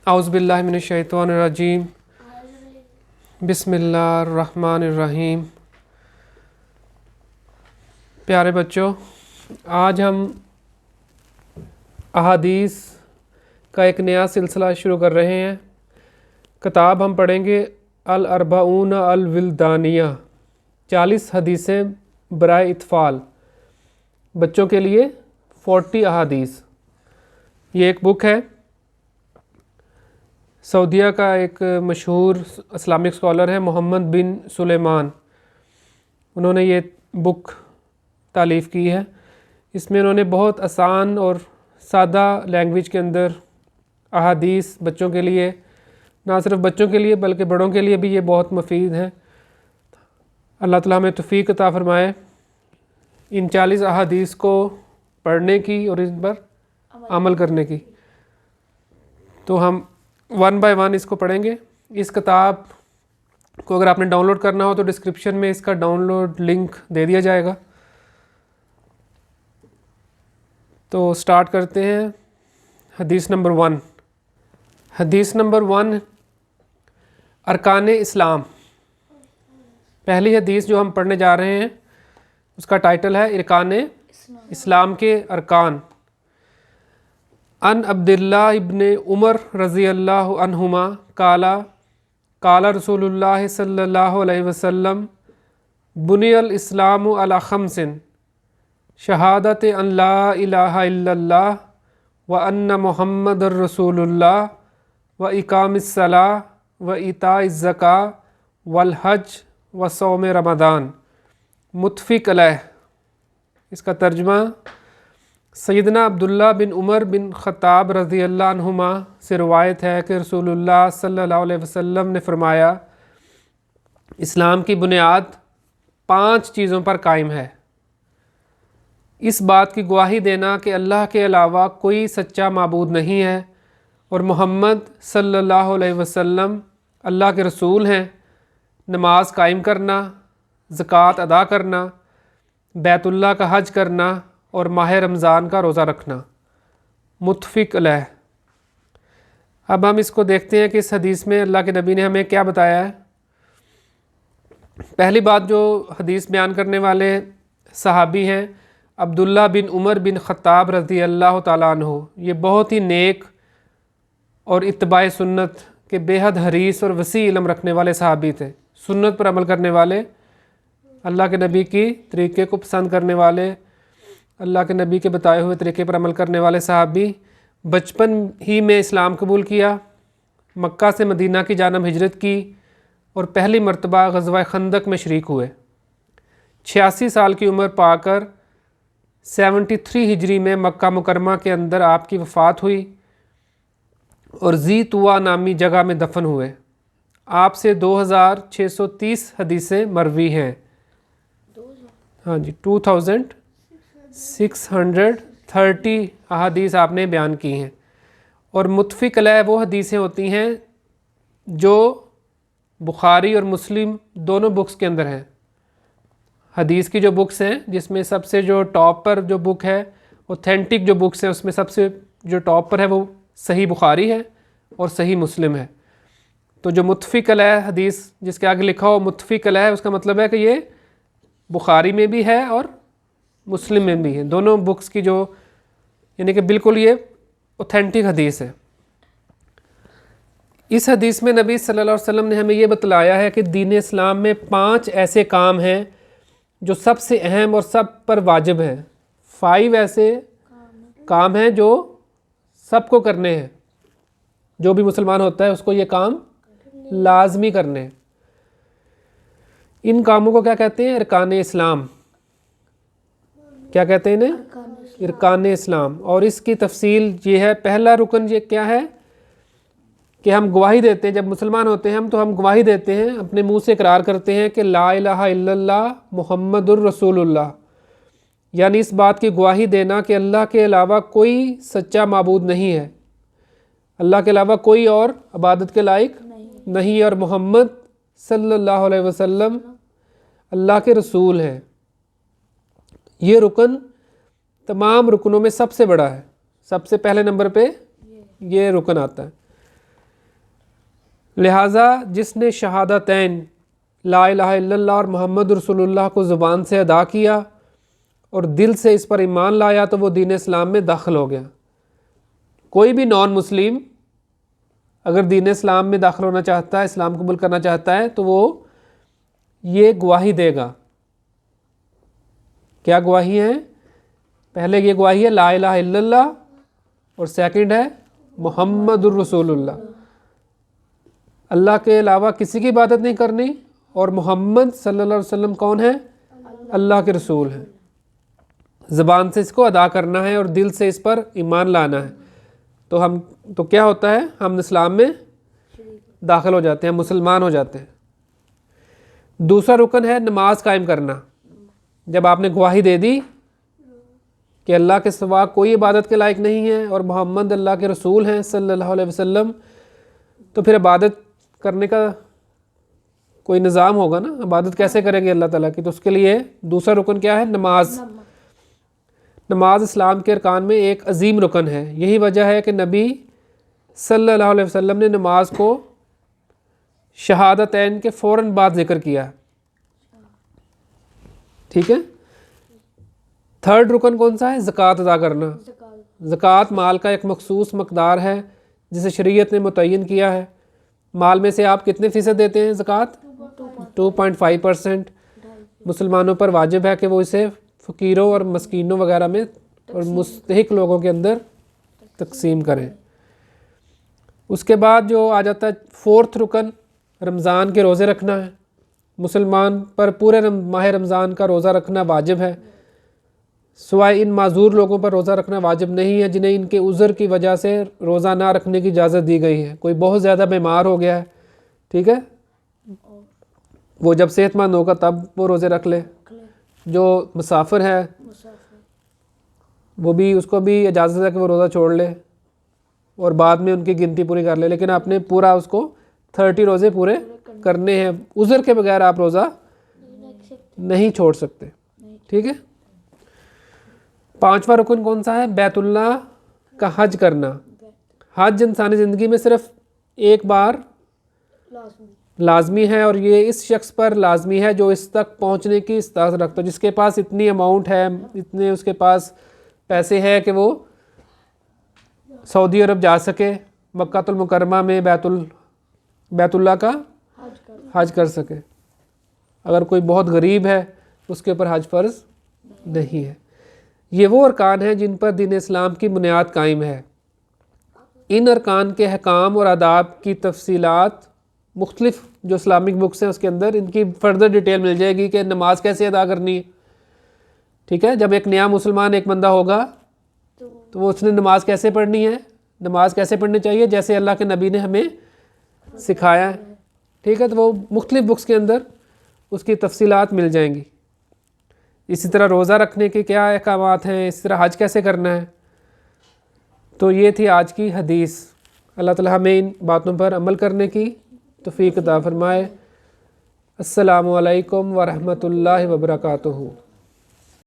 اعوذ باللہ من الشیطان الرجیم بسم اللہ الرحمن الرحیم۔ پیارے بچوں، آج ہم احادیث کا ایک نیا سلسلہ شروع کر رہے ہیں۔ کتاب ہم پڑھیں گے الاربعون الولدانیہ، 40 حدیثیں برائے اطفال، بچوں کے لیے 40 احادیث۔ یہ ایک بک ہے، سعودیہ کا ایک مشہور اسلامک اسکالر ہے محمد بن سلیمان، انہوں نے یہ بک تالیف کی ہے۔ اس میں انہوں نے بہت آسان اور سادہ لینگویج کے اندر احادیث بچوں کے لیے، نہ صرف بچوں کے لیے بلکہ بڑوں کے لیے بھی یہ بہت مفید ہیں۔ اللہ تعالیٰ ہمیں توفیق عطا فرمائے ان 40 احادیث کو پڑھنے کی اور ان پر عمل کرنے کی۔ تو ہم 1 بائی 1 اس کو پڑھیں گے۔ اس کتاب کو اگر آپ نے ڈاؤن لوڈ کرنا ہو تو ڈسکرپشن میں اس کا ڈاؤن لوڈ لنک دے دیا جائے گا۔ تو سٹارٹ کرتے ہیں۔ حدیث نمبر 1۔ حدیث نمبر 1، ارکان اسلام۔ پہلی حدیث جو ہم پڑھنے جا رہے ہیں اس کا ٹائٹل ہے ارکان اسلام کے ارکان۔ ان عبداللہ ابن عمر رضی اللہ عنہما قال قال رسول اللہ صلی اللہ علیہ وسلم بنی الاسلام علی خمس، شہادت ان لا الہ الا اللہ وان محمد الرسول اللہ واقام الصلاۃ وایتاء الزکوٰۃ والحج وصوم رمضان، متفق علیہ۔ اس کا ترجمہ، سیدنا عبداللہ بن عمر بن خطاب رضی اللہ عنہما سے روایت ہے کہ رسول اللہ صلی اللہ علیہ وسلم نے فرمایا، اسلام کی بنیاد 5 چیزوں پر قائم ہے۔ اس بات کی گواہی دینا کہ اللہ کے علاوہ کوئی سچا معبود نہیں ہے اور محمد صلی اللہ علیہ وسلم اللہ کے رسول ہیں، نماز قائم کرنا، زکوٰۃ ادا کرنا، بیت اللہ کا حج کرنا اور ماہ رمضان کا روزہ رکھنا، متفق علیہ۔ اب ہم اس کو دیکھتے ہیں کہ اس حدیث میں اللہ کے نبی نے ہمیں کیا بتایا ہے۔ پہلی بات جو حدیث بیان کرنے والے صحابی ہیں عبداللہ بن عمر بن خطاب رضی اللہ تعالیٰ عنہ، یہ بہت ہی نیک اور اتباع سنت کے بے حد حریص اور وسیع علم رکھنے والے صحابی تھے، سنت پر عمل کرنے والے، اللہ کے نبی کی طریقے کو پسند کرنے والے، اللہ کے نبی کے بتائے ہوئے طریقے پر عمل کرنے والے صحابی۔ بچپن ہی میں اسلام قبول کیا، مکہ سے مدینہ کی جانب ہجرت کی اور پہلی مرتبہ غزوہ خندق میں شریک ہوئے۔ 86 سال کی عمر پا کر 73 ہجری میں مکہ مکرمہ کے اندر آپ کی وفات ہوئی اور ذی طویٰ نامی جگہ میں دفن ہوئے۔ آپ سے 2630 حدیثیں مروی ہیں۔ ہاں جی، 2630 احادیث آپ نے بیان کی ہیں، اور متفق علیہ وہ حدیثیں ہوتی ہیں جو بخاری اور مسلم دونوں بکس کے اندر ہیں۔ حدیث کی جو بکس ہیں جس میں سب سے جو ٹاپ پر جو بک ہے، اوتھینٹک جو بکس ہیں، اس میں سب سے جو ٹاپ پر ہے وہ صحیح بخاری ہے اور صحیح مسلم ہے۔ تو جو متفق علیہ حدیث جس کے آگے لکھا ہو متفق علیہ، اس کا مطلب ہے کہ یہ بخاری میں بھی ہے اور مسلم میں بھی ہے، دونوں بکس کی جو، یعنی کہ بالکل یہ اوتھینٹک حدیث ہے۔ اس حدیث میں نبی صلی اللہ علیہ وسلم نے ہمیں یہ بتلایا ہے کہ دین اسلام میں 5 ایسے کام ہیں جو سب سے اہم اور سب پر واجب ہیں۔ 5 ایسے کام ہیں جو سب کو کرنے ہیں، جو بھی مسلمان ہوتا ہے اس کو یہ کام لازمی کرنے ہیں۔ ان کاموں کو کیا کہتے ہیں؟ ارکان اسلام۔ کیا کہتے ہیں انہیں؟ ارکان اسلام۔ اور اس کی تفصیل یہ ہے، پہلا رکن یہ کیا ہے کہ ہم گواہی دیتے ہیں، جب مسلمان ہوتے ہیں ہم تو ہم گواہی دیتے ہیں، اپنے منہ سے اقرار کرتے ہیں کہ لا الہ الا اللہ محمد الرسول اللہ، یعنی اس بات کی گواہی دینا کہ اللہ کے علاوہ کوئی سچا معبود نہیں ہے، اللہ کے علاوہ کوئی اور عبادت کے لائق نہیں ہے، اور محمد صلی اللہ علیہ وسلم اللہ کے رسول ہیں۔ یہ رکن تمام رکنوں میں سب سے بڑا ہے، سب سے پہلے نمبر پہ یہ رکن آتا ہے۔ لہٰذا جس نے شہادتین لا الہ الا اللہ اور محمد رسول اللہ کو زبان سے ادا کیا اور دل سے اس پر ایمان لایا تو وہ دین اسلام میں داخل ہو گیا۔ کوئی بھی نان مسلم اگر دین اسلام میں داخل ہونا چاہتا ہے، اسلام قبول کرنا چاہتا ہے، تو وہ یہ گواہی دے گا۔ کیا گواہی ہے؟ پہلے یہ گواہی ہے لا الہ الا اللہ، اور سیکنڈ ہے محمد الرسول اللہ، اللہ کے علاوہ کسی کی عبادت نہیں کرنی، اور محمد صلی اللہ علیہ وسلم کون ہے؟ اللہ کے رسول ہیں۔ زبان سے اس کو ادا کرنا ہے اور دل سے اس پر ایمان لانا ہے، تو کیا ہوتا ہے؟ ہم اسلام میں داخل ہو جاتے ہیں، مسلمان ہو جاتے ہیں۔ دوسرا رکن ہے نماز قائم کرنا۔ جب آپ نے گواہی دے دی کہ اللہ کے سوا کوئی عبادت کے لائق نہیں ہے اور محمد اللہ کے رسول ہیں صلی اللہ علیہ وسلم، تو پھر عبادت کرنے کا کوئی نظام ہوگا نا، عبادت کیسے کریں گے اللہ تعالیٰ کی؟ تو اس کے لیے دوسرا رکن کیا ہے؟ نماز۔ نماز اسلام کے ارکان میں ایک عظیم رکن ہے۔ یہی وجہ ہے کہ نبی صلی اللہ علیہ وسلم نے نماز کو شہادتین کے فوراً بعد ذکر کیا۔ ٹھیک ہے؟ تھرڈ رکن کون سا ہے؟ زکوٰۃ ادا کرنا۔ زکوٰۃ مال کا ایک مخصوص مقدار ہے جسے شریعت نے متعین کیا ہے۔ مال میں سے آپ کتنے فیصد دیتے ہیں زکوٰۃ؟ 2.5%۔ مسلمانوں پر واجب ہے کہ وہ اسے فقیروں اور مسکینوں وغیرہ میں اور مستحق لوگوں کے اندر تقسیم کریں۔ اس کے بعد جو آ جاتا ہے فورتھ رکن، رمضان کے روزے رکھنا ہے۔ مسلمان پر پورے ماہ رمضان کا روزہ رکھنا واجب ہے، سوائے ان معذور لوگوں پر روزہ رکھنا واجب نہیں ہے جنہیں ان کے عذر کی وجہ سے روزہ نہ رکھنے کی اجازت دی گئی ہے۔ کوئی بہت زیادہ بیمار ہو گیا ہے، ٹھیک ہے، وہ جب صحت مند ہوگا تب وہ روزے رکھ لے۔ جو مسافر ہے وہ بھی، اس کو بھی اجازت ہے کہ وہ روزہ چھوڑ لے اور بعد میں ان کی گنتی پوری کر لے، لیکن آپ نے پورا اس کو 30 روزے پورے کرنے ہیں۔ عذر کے بغیر آپ روزہ نہیں چھوڑ سکتے، ٹھیک ہے۔ پانچواں رکن کون سا ہے؟ بیت اللہ کا حج کرنا۔ حج انسانی زندگی میں صرف ایک بار لازمی ہے، اور یہ اس شخص پر لازمی ہے جو اس تک پہنچنے کی استطاعت رکھتا ہے، جس کے پاس اتنی اماؤنٹ ہے، اتنے اس کے پاس پیسے ہے کہ وہ سعودی عرب جا سکے، مکہ المکرمہ میں بیت اللہ کا حج کر سکے۔ اگر کوئی بہت غریب ہے اس کے اوپر حج فرض نہیں ہے۔ یہ وہ ارکان ہیں جن پر دین اسلام کی بنیاد قائم ہے۔ ان ارکان کے احکام اور آداب کی تفصیلات مختلف جو اسلامک بکس ہیں اس کے اندر ان کی فردر ڈیٹیل مل جائے گی کہ نماز کیسے ادا کرنی ہے، ٹھیک ہے۔ جب ایک نیا مسلمان ایک بندہ ہوگا تو وہ اس نے نماز کیسے پڑھنی ہے، نماز کیسے پڑھنی چاہیے جیسے اللہ کے نبی نے ہمیں سکھایا ہے، ٹھیک ہے۔ تو وہ مختلف بکس کے اندر اس کی تفصیلات مل جائیں گی۔ اسی طرح روزہ رکھنے کے کیا احکامات ہیں، اسی طرح حج کیسے کرنا ہے۔ تو یہ تھی آج کی حدیث۔ اللہ تعالیٰ ہمیں ان باتوں پر عمل کرنے کی توفیق عطا فرمائے۔ السلام علیکم ورحمۃ اللہ وبرکاتہ۔